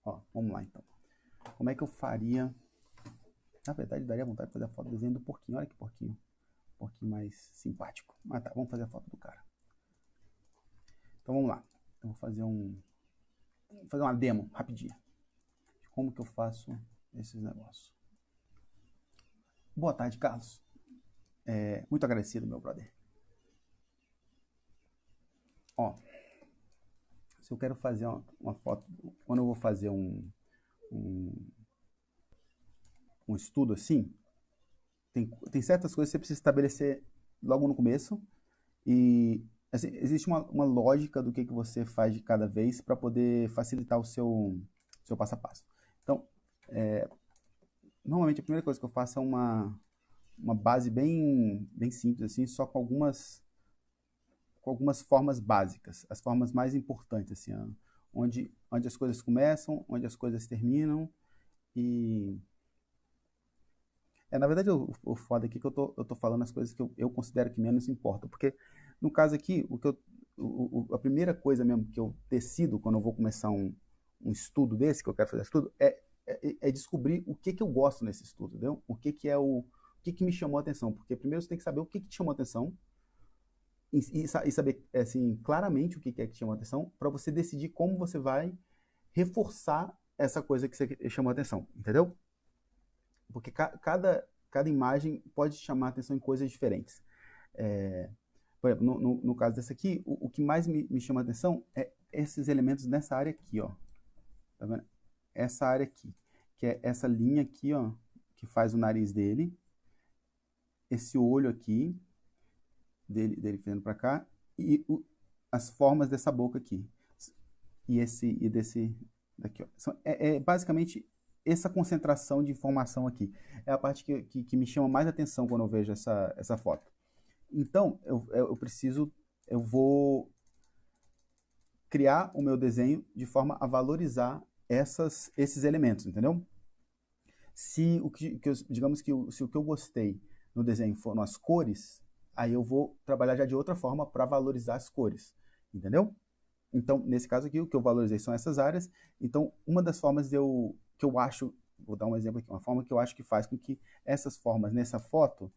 Ó, vamos lá então. Como é que eu faria? Na verdade, daria vontade de fazer a foto do desenho do porquinho. Olha que porquinho. Porquinho mais simpático. Mas tá, vamos fazer a foto do cara. Então vamos lá. Eu vou fazer uma demo rapidinha de como que eu faço esses negócios. Boa tarde, Carlos. Muito agradecido, meu brother. Ó, se eu quero fazer uma foto, quando eu vou fazer um estudo assim, tem certas coisas que você precisa estabelecer logo no começo e assim, existe uma lógica do que você faz de cada vez para poder facilitar o seu passo a passo. Então, normalmente a primeira coisa que eu faço é uma base bem simples, assim, só com algumas formas básicas, as formas mais importantes, assim, ó, onde as coisas começam, onde as coisas terminam e na verdade, o foda aqui é que eu tô falando as coisas que eu considero que menos importam. Porque, no caso aqui, a primeira coisa mesmo que eu decido quando eu vou começar um estudo desse, que eu quero fazer estudo, é descobrir o que eu gosto nesse estudo, entendeu? O que me chamou a atenção. Porque primeiro você tem que saber o que te chamou a atenção e saber, assim, claramente o que é que te chamou a atenção para você decidir como você vai reforçar essa coisa que você chamou a atenção, entendeu? Porque cada imagem pode chamar a atenção em coisas diferentes. Por exemplo, no caso dessa aqui, o que mais me chama a atenção é esses elementos nessa área aqui, ó. Tá vendo? Essa área aqui, que é essa linha aqui, ó, que faz o nariz dele, esse olho aqui, dele fazendo para cá, e as formas dessa boca aqui. E desse daqui, ó. Basicamente essa concentração de informação aqui. É a parte que me chama mais atenção quando eu vejo essa foto. Então, eu vou criar o meu desenho de forma a valorizar esses elementos, entendeu? Digamos que se o que eu gostei no desenho foram as cores, aí eu vou trabalhar já de outra forma para valorizar as cores, entendeu? Então, nesse caso aqui, o que eu valorizei são essas áreas. Então, uma das formas que eu acho, vou dar um exemplo aqui, uma forma que eu acho que faz com que essas formas nessa foto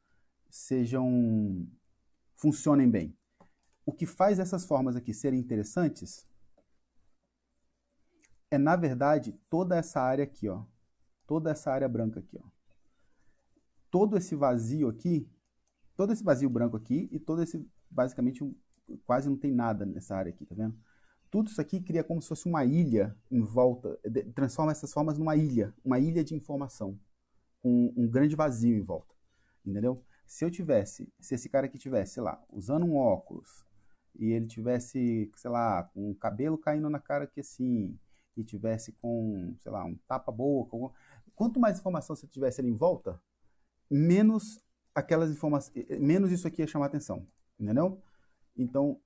funcionem bem. O que faz essas formas aqui serem interessantes é, na verdade, toda essa área aqui, ó. Toda essa área branca aqui, ó. Todo esse vazio aqui, todo esse vazio branco aqui e todo esse, basicamente, quase não tem nada nessa área aqui, tá vendo? Tudo isso aqui cria como se fosse uma ilha em volta, transforma essas formas numa ilha de informação, com um grande vazio em volta, entendeu? Se esse cara aqui tivesse, sei lá, usando um óculos, e ele tivesse, sei lá, com o cabelo caindo na cara aqui assim, e tivesse com, sei lá, um tapa-boca, quanto mais informação você tivesse ali em volta, menos aquelas informações, menos isso aqui ia chamar atenção, entendeu? Então,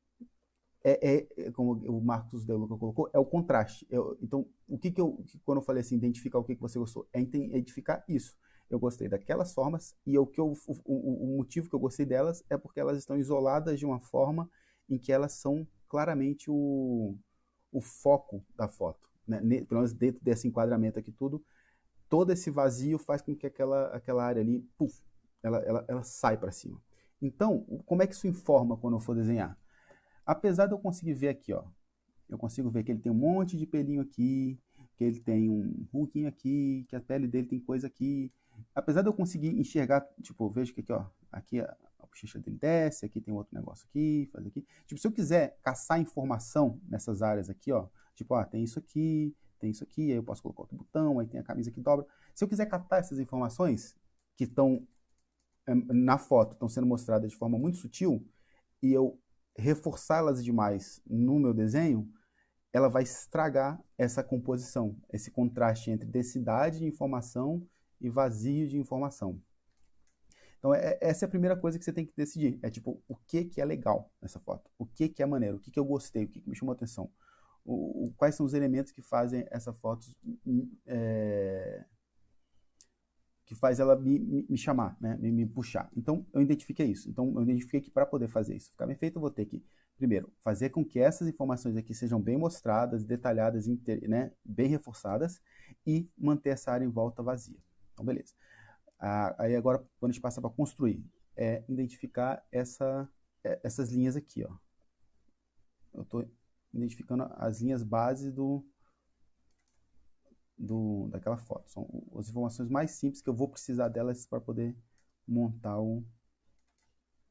como o Marcos De Luca colocou, é o contraste. Então, quando eu falei assim, identificar o que você gostou, é identificar isso. Eu gostei daquelas formas e o motivo que eu gostei delas é porque elas estão isoladas de uma forma em que elas são claramente o foco da foto. Né? Pelo menos dentro desse enquadramento aqui tudo, todo esse vazio faz com que aquela área ali, puff, ela sai para cima. Então, como é que isso informa quando eu for desenhar? Apesar de eu conseguir ver aqui, ó, eu consigo ver que ele tem um monte de pelinho aqui, que ele tem um ruguinho aqui, que a pele dele tem coisa aqui. Apesar de eu conseguir enxergar, tipo, eu vejo que aqui, ó, aqui a bochecha dele desce, aqui tem outro negócio aqui, faz aqui. Tipo, se eu quiser caçar informação nessas áreas aqui, ó, tipo, ah, tem isso aqui, aí eu posso colocar outro botão, aí tem a camisa que dobra. Se eu quiser catar essas informações que estão na foto, estão sendo mostradas de forma muito sutil, e eu reforçá-las demais no meu desenho, ela vai estragar essa composição, esse contraste entre densidade de informação e vazio de informação. Então, essa é a primeira coisa que você tem que decidir. É tipo, o que é legal nessa foto? O que é maneiro? O que eu gostei? O que me chamou a atenção? Quais são os elementos que fazem essa foto que faz ela me chamar, né? me puxar. Então, eu identifiquei isso. Então, eu identifiquei que para poder fazer isso ficar bem feito, eu vou ter que primeiro, fazer com que essas informações aqui sejam bem mostradas, detalhadas, né, bem reforçadas, e manter essa área em volta vazia. Então, beleza. Aí agora, quando a gente passa para construir, é identificar essas linhas aqui, ó. Eu estou identificando as linhas base daquela foto. São as informações mais simples que eu vou precisar delas para poder montar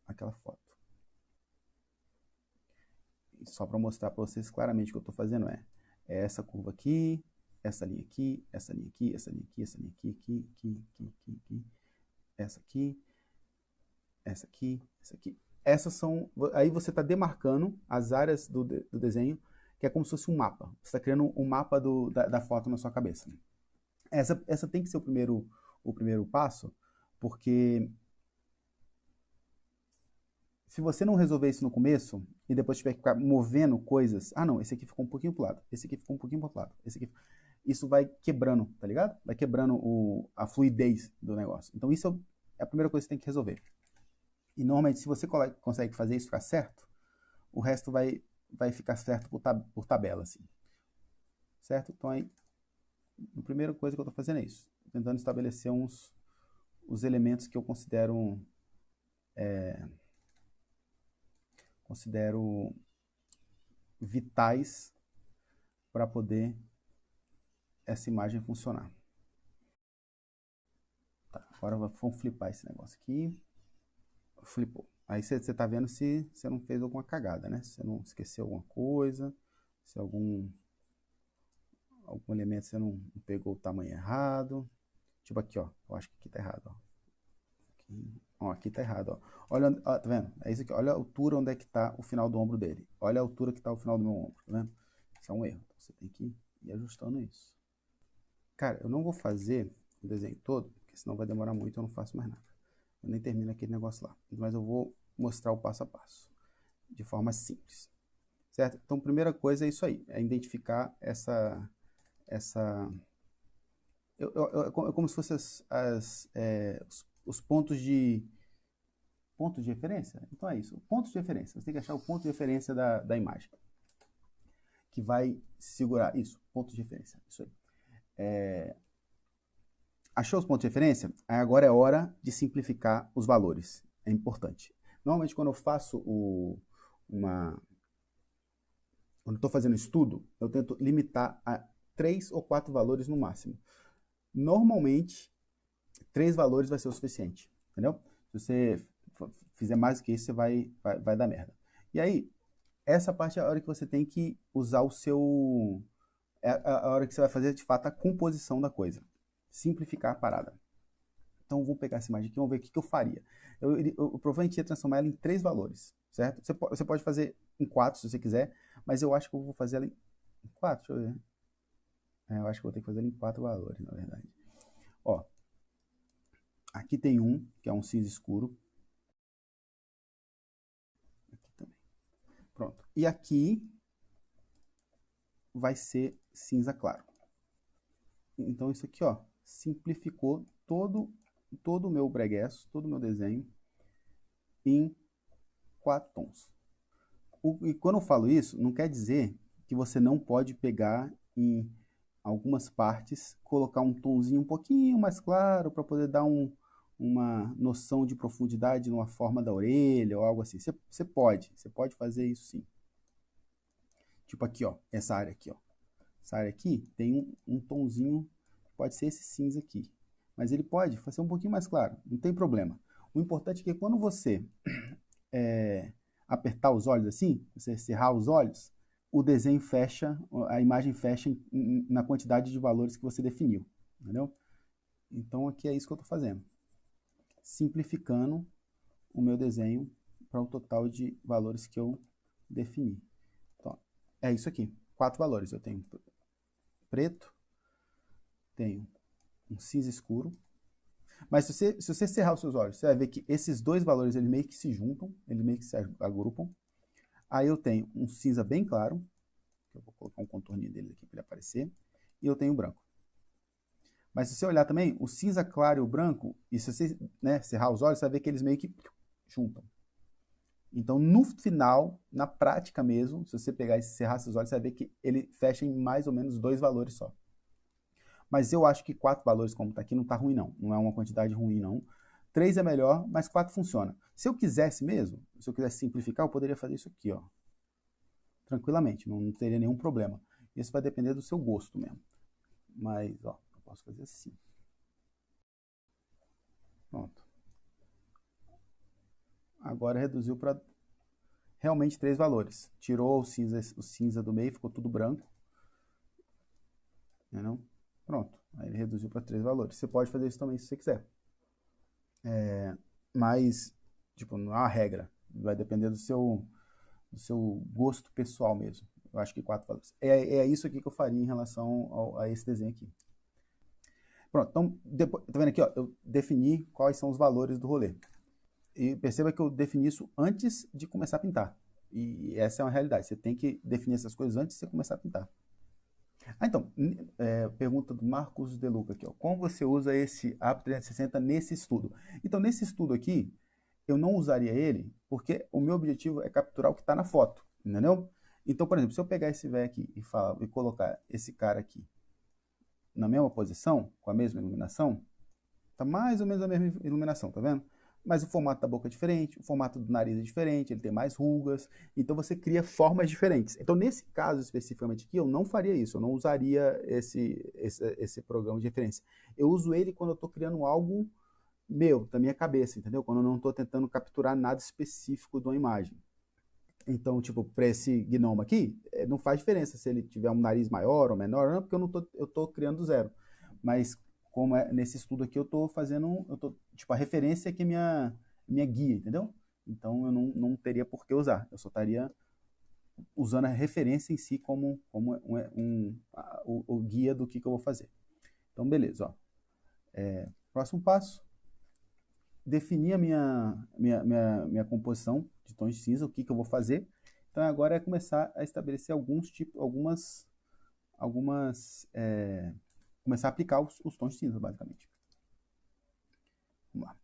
aquela foto. E só para mostrar para vocês claramente o que eu estou fazendo é essa curva aqui, essa linha aqui, essa linha aqui, essa linha aqui, essa linha aqui, aqui, essa aqui, essa aqui, essa aqui. Essas são... Aí você está demarcando as áreas do desenho, que é como se fosse um mapa. Você está criando um mapa da foto na sua cabeça. Essa tem que ser o primeiro passo, porque se você não resolver isso no começo, e depois tiver que ficar movendo coisas... Ah, não, esse aqui ficou um pouquinho pro lado, esse aqui ficou um pouquinho pro lado, esse aqui... Isso vai quebrando, tá ligado? Vai quebrando a fluidez do negócio. Então isso é a primeira coisa que você tem que resolver. E normalmente, se você consegue fazer isso ficar certo, o resto vai ficar certo por tabela, assim. Certo? Então, aí, a primeira coisa que eu estou fazendo é isso. Tentando estabelecer os elementos que eu considero vitais para poder essa imagem funcionar. Tá, agora vamos flipar esse negócio aqui. Flipou. Aí você está vendo se você não fez alguma cagada, né? Se você não esqueceu alguma coisa, se algum elemento você não pegou o tamanho errado. Tipo aqui, ó. Eu acho que aqui tá errado, ó. Aqui tá errado, ó. Olha, ó, tá vendo? É isso aqui. Olha a altura onde é que tá o final do ombro dele. Olha a altura que tá o final do meu ombro, tá vendo? Isso é um erro. Então, você tem que ir ajustando isso. Cara, eu não vou fazer o desenho todo, porque senão vai demorar muito e eu não faço mais nada. Eu nem termino aquele negócio lá. Mas eu vou mostrar o passo a passo, de forma simples. Certo? Então, primeira coisa é isso aí. É identificar é como se fossem os pontos de referência. Então é isso, pontos de referência. Você tem que achar o ponto de referência da imagem, que vai segurar isso, pontos de referência. Isso aí. Achou os pontos de referência? Aí agora é hora de simplificar os valores. É importante. Normalmente, quando eu faço quando eu estou fazendo estudo, eu tento limitar a 3 ou 4 valores no máximo. Normalmente, 3 valores vai ser o suficiente, entendeu? Se você fizer mais do que isso, você vai dar merda. E aí, essa parte é a hora que você tem que usar o seu... É a hora que você vai fazer, de fato, a composição da coisa. Simplificar a parada. Então, eu vou pegar essa imagem aqui, vamos ver o que eu faria. Eu provavelmente ia transformar ela em 3 valores, certo? Você pode fazer em 4, se você quiser, mas eu acho que eu vou fazer ela em 4, deixa eu ver. Eu acho que eu vou ter que fazer ela em 4 valores, na verdade. Ó, aqui tem um, que é um cinza escuro. Aqui também. Pronto. E aqui vai ser cinza claro. Então, isso aqui, ó, simplificou todo o meu breguesso, todo o meu desenho em 4 tons. E quando eu falo isso, não quer dizer que você não pode pegar em algumas partes, colocar um tonzinho um pouquinho mais claro para poder dar uma noção de profundidade numa forma da orelha ou algo assim. Você pode fazer isso sim. Tipo aqui, ó, essa área aqui, ó. Essa área aqui tem um tonzinho, pode ser esse cinza aqui. Mas ele pode fazer um pouquinho mais claro, não tem problema. O importante é que quando você apertar os olhos assim, você cerrar os olhos, o desenho fecha, a imagem fecha na quantidade de valores que você definiu, entendeu? Então aqui é isso que eu estou fazendo. Simplificando o meu desenho para o total de valores que eu defini. Então, é isso aqui, 4 valores. Eu tenho preto, tenho um cinza escuro, mas se você cerrar os seus olhos, você vai ver que esses dois valores eles meio que se juntam, eles meio que se agrupam. Aí eu tenho um cinza bem claro, que eu vou colocar um contorninho dele aqui para ele aparecer, e eu tenho o branco. Mas se você olhar também, o cinza claro e o branco, e se você cerrar os olhos, você vai ver que eles meio que juntam. Então, no final, na prática mesmo, se você pegar e cerrar seus olhos, você vai ver que ele fecha em mais ou menos 2 valores só. Mas eu acho que 4 valores, como está aqui, não está ruim não. Não é uma quantidade ruim não. 3 é melhor, mas 4 funciona. Se eu quisesse mesmo, se eu quisesse simplificar, eu poderia fazer isso aqui, ó. Tranquilamente, não teria nenhum problema. Isso vai depender do seu gosto mesmo. Mas, ó, eu posso fazer assim. Pronto. Agora reduziu para realmente 3 valores. Tirou o cinza do meio, ficou tudo branco. Entendeu? Pronto. Aí ele reduziu para 3 valores. Você pode fazer isso também se você quiser. Mas, tipo, não é uma regra. Vai depender do seu gosto pessoal mesmo. Eu acho que 4 valores. É isso aqui que eu faria em relação a esse desenho aqui. Pronto, então, depois, tá vendo aqui, ó, eu defini quais são os valores do rolê. E perceba que eu defini isso antes de começar a pintar. E essa é uma realidade. Você tem que definir essas coisas antes de você começar a pintar. Ah, então, pergunta do Marcos De Luca aqui, ó. Como você usa esse APO 360 nesse estudo? Então, nesse estudo aqui, eu não usaria ele, porque o meu objetivo é capturar o que está na foto, entendeu? Então, por exemplo, se eu pegar esse velho aqui e colocar esse cara aqui na mesma posição, com a mesma iluminação, tá mais ou menos a mesma iluminação, tá vendo? Mas o formato da boca é diferente, o formato do nariz é diferente, ele tem mais rugas, então você cria formas diferentes. Então, nesse caso especificamente aqui, eu não faria isso, eu não usaria esse programa de referência. Eu uso ele quando eu estou criando algo meu, da minha cabeça, entendeu? Quando eu não estou tentando capturar nada específico de uma imagem. Então, tipo, para esse gnomo aqui, não faz diferença se ele tiver um nariz maior ou menor, não, porque eu tô criando do zero. Mas, como é nesse estudo aqui, tipo, a referência é que é minha guia, entendeu? Então, eu não teria por que usar. Eu só estaria usando a referência em si como o guia do que eu vou fazer. Então, beleza, ó. Próximo passo, definir a minha composição de tons de cinza, o que eu vou fazer. Então agora é começar a estabelecer começar a aplicar os tons de cinza, basicamente. Vamos lá.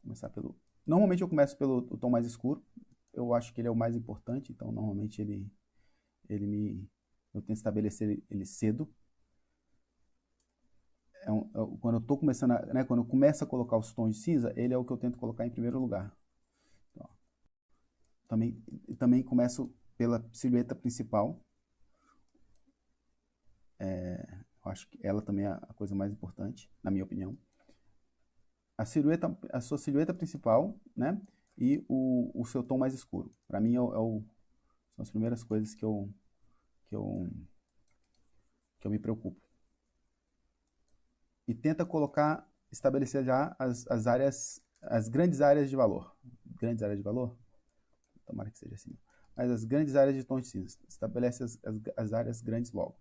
Começar pelo... Normalmente eu começo pelo tom mais escuro. Eu acho que ele é o mais importante, então normalmente eu tento estabelecer ele cedo. Quando eu estou começando, quando eu começo a colocar os tons de cinza, ele é o que eu tento colocar em primeiro lugar. Então, também começo pela silhueta principal. Eu acho que ela também é a coisa mais importante, na minha opinião. A sua silhueta principal, né? E o seu tom mais escuro. Para mim são as primeiras coisas que eu me preocupo. E tenta estabelecer já as grandes áreas de valor. Grandes áreas de valor? Tomara que seja assim. Mas as grandes áreas de tons de cinza. Estabelece as áreas grandes logo.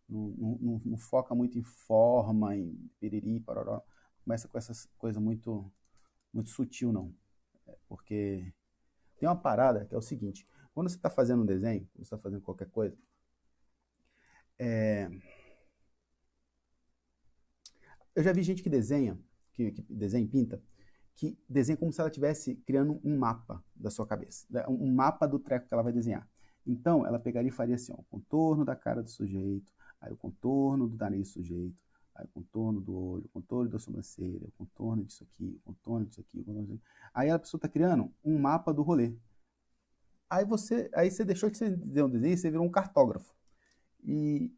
Não foca muito em forma, em piriri, paroró. Começa com essas coisas muito sutil, não. Porque tem uma parada que é o seguinte. Quando você está fazendo um desenho, quando você está fazendo qualquer coisa, eu já vi gente que desenha, que desenha e pinta, que desenha como se ela estivesse criando um mapa da sua cabeça, um mapa do treco que ela vai desenhar. Então, ela pegaria e faria assim, ó, o contorno da cara do sujeito, aí o contorno do nariz do sujeito, aí o contorno do olho, o contorno da sobrancelha, o contorno disso aqui, o contorno disso aqui, o contorno disso aqui. Aí a pessoa está criando um mapa do rolê. Aí você deixou de ser um desenho e você virou um cartógrafo. E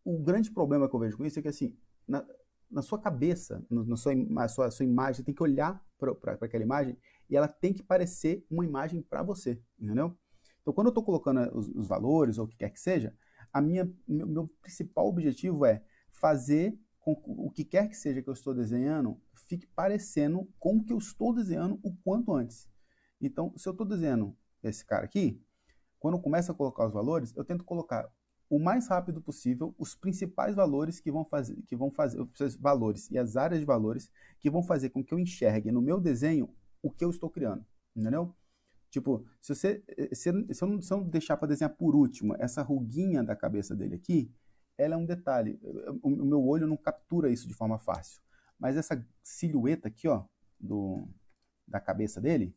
o grande problema que eu vejo com isso é que, assim, na sua cabeça, na sua imagem, você tem que olhar para aquela imagem e ela tem que parecer uma imagem para você, entendeu? Então, quando eu estou colocando os valores ou o que quer que seja, meu principal objetivo é fazer com que o que quer que seja que eu estou desenhando fique parecendo com o que eu estou desenhando o quanto antes. Então, se eu estou desenhando esse cara aqui, quando eu começo a colocar os valores, eu tento colocar o mais rápido possível os principais valores que vão fazer os valores e as áreas de valores que vão fazer com que eu enxergue no meu desenho o que eu estou criando, entendeu? Tipo, se eu não deixar para desenhar por último essa ruguinha da cabeça dele aqui, ela é um detalhe. O meu olho não captura isso de forma fácil. Mas essa silhueta aqui, ó, da cabeça dele,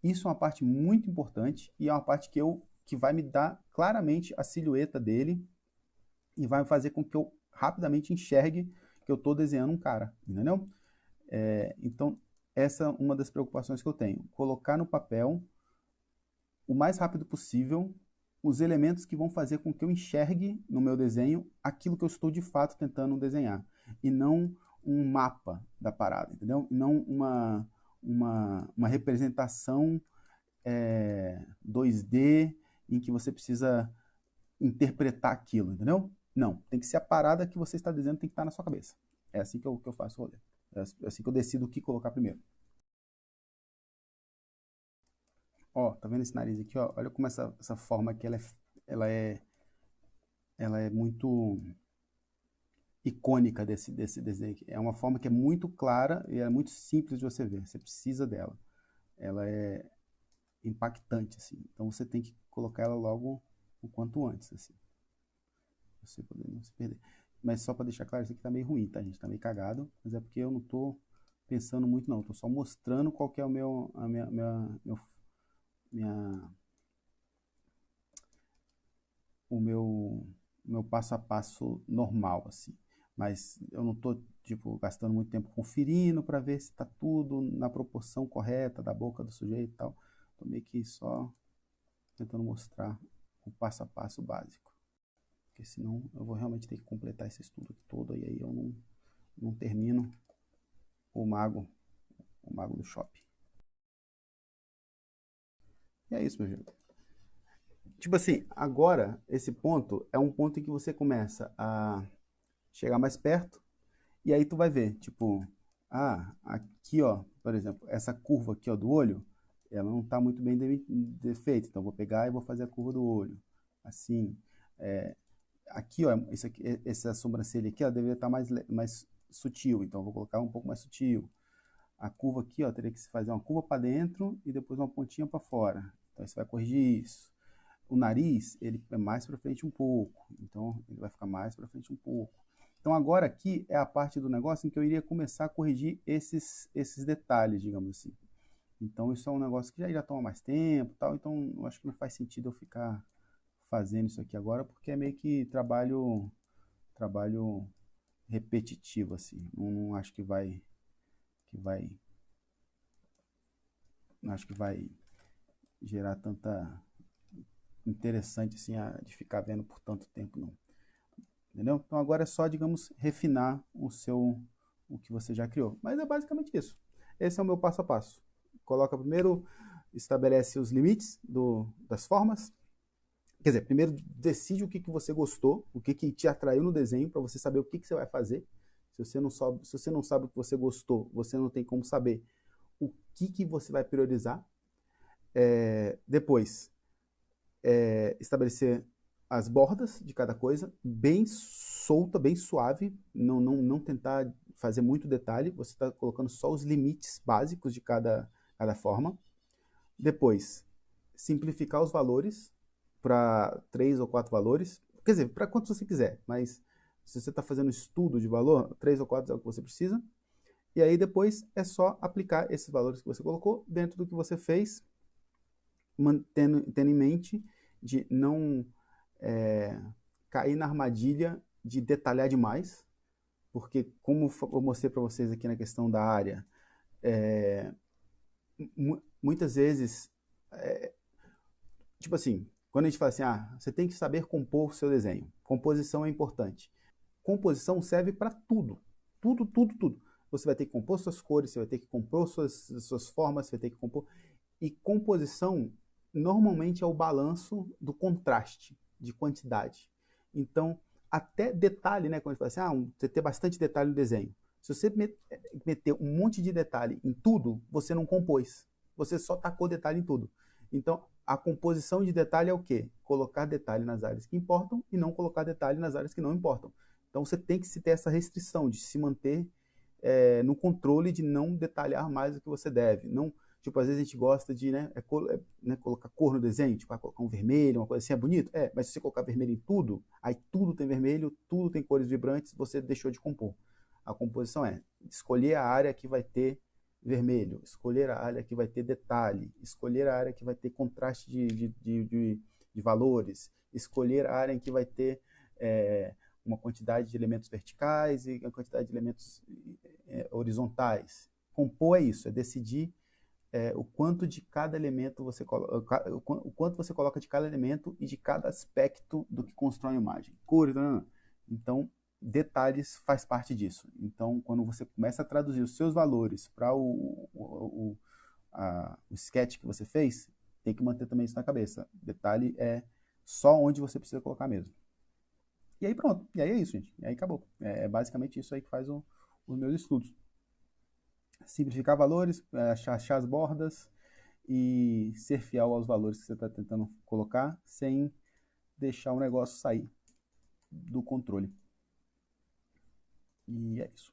Isso é uma parte muito importante e é uma parte que vai me dar claramente a silhueta dele e vai fazer com que eu rapidamente enxergue que eu estou desenhando um cara, entendeu? Então, essa é uma das preocupações que eu tenho. Colocar no papel, o mais rápido possível, os elementos que vão fazer com que eu enxergue no meu desenho aquilo que eu estou de fato tentando desenhar. E não um mapa da parada, entendeu? E não uma representação 2D em que você precisa interpretar aquilo, entendeu? Não, tem que ser a parada que você está dizendo, tem que estar na sua cabeça. É assim que eu faço o rolê. É assim que eu decido o que colocar primeiro. Ó, tá vendo esse nariz aqui, ó? Olha como essa forma aqui, ela é, ela é muito icônica desse desenho aqui. É uma forma que é muito clara e é muito simples de você ver. Você precisa dela. Ela é impactante, assim. Então você tem que colocar ela logo o quanto antes, assim. Pra você poder não se perder. Mas só para deixar claro, isso aqui tá meio ruim, tá, gente? Tá meio cagado, mas é porque eu não tô pensando muito, não. Tô só mostrando qual que é minha, o meu passo a passo normal, assim. Mas eu não tô, tipo, gastando muito tempo conferindo para ver se tá tudo na proporção correta da boca do sujeito e tal. Tô meio que só tentando mostrar o passo a passo básico. Porque senão eu vou realmente ter que completar esse estudo aqui todo e aí eu não termino o mago do shopping. E é isso, meu gente. Tipo assim, agora esse ponto é um ponto em que você começa a chegar mais perto e aí tu vai ver, tipo, aqui ó, por exemplo, essa curva aqui ó do olho, ela não está muito bem defeita, então eu vou pegar e vou fazer a curva do olho, assim, aqui ó, essa sobrancelha aqui ó, deveria estar mais sutil, então eu vou colocar um pouco mais sutil. A curva aqui ó, teria que se fazer uma curva para dentro e depois uma pontinha para fora, então você vai corrigir isso. O nariz, ele é mais para frente um pouco, então ele vai ficar mais para frente um pouco. Então agora aqui é a parte do negócio em que eu iria começar a corrigir esses detalhes, digamos assim. Então isso é um negócio que já toma mais tempo, tal, então eu acho que não faz sentido eu ficar fazendo isso aqui agora, porque é meio que trabalho repetitivo, assim. Não acho não acho que vai gerar tanta interessante assim de ficar vendo por tanto tempo, não. Entendeu? Então agora é só, digamos, refinar o que você já criou. Mas é basicamente isso. Esse é o meu passo a passo. Coloca primeiro, estabelece os limites das formas. Quer dizer, primeiro decide o que você gostou, o que te atraiu no desenho, para você saber o que você vai fazer. Se você não sabe o que você gostou, você não tem como saber o que você vai priorizar. Depois, estabelecer as bordas de cada coisa, bem solta, bem suave, não tentar fazer muito detalhe, você está colocando só os limites básicos de cada forma. Depois, simplificar os valores para 3 ou 4 valores, quer dizer, para quantos você quiser, mas se você está fazendo estudo de valor, 3 ou 4 é o que você precisa. E aí depois é só aplicar esses valores que você colocou dentro do que você fez, tendo em mente de não cair na armadilha de detalhar demais, porque como eu mostrei para vocês aqui na questão da área, muitas vezes, tipo assim, quando a gente fala assim, você tem que saber compor o seu desenho, composição é importante. Composição serve para tudo, tudo, tudo, tudo. Você vai ter que compor suas cores, você vai ter que compor suas formas, você vai ter que compor. E composição normalmente é o balanço do contraste, de quantidade. Então, até detalhe, né? Quando a gente fala assim, você ter bastante detalhe no desenho. Se você meter um monte de detalhe em tudo, você não compôs. Você só tacou detalhe em tudo. Então, a composição de detalhe é o quê? Colocar detalhe nas áreas que importam e não colocar detalhe nas áreas que não importam. Então, você tem que se ter essa restrição de se manter no controle de não detalhar mais do que você deve. Não, tipo, às vezes a gente gosta de colocar cor no desenho, tipo, colocar um vermelho, uma coisa assim, é bonito? Mas se você colocar vermelho em tudo, aí tudo tem vermelho, tudo tem cores vibrantes, você deixou de compor. A composição é escolher a área que vai ter vermelho, escolher a área que vai ter detalhe, escolher a área que vai ter contraste de valores, escolher a área em que vai ter uma quantidade de elementos verticais e uma quantidade de elementos horizontais. Compor é isso, é decidir o quanto de cada elemento você coloca, o quanto você coloca de cada elemento e de cada aspecto do que constrói a imagem. Cores, então detalhes faz parte disso. Então, quando você começa a traduzir os seus valores para o sketch que você fez, tem que manter também isso na cabeça. Detalhe é só onde você precisa colocar mesmo. E aí pronto, e aí é isso, gente. E aí acabou. É basicamente isso aí que faz os meus estudos. Simplificar valores, achar as bordas e ser fiel aos valores que você está tentando colocar sem deixar o negócio sair do controle. E é isso.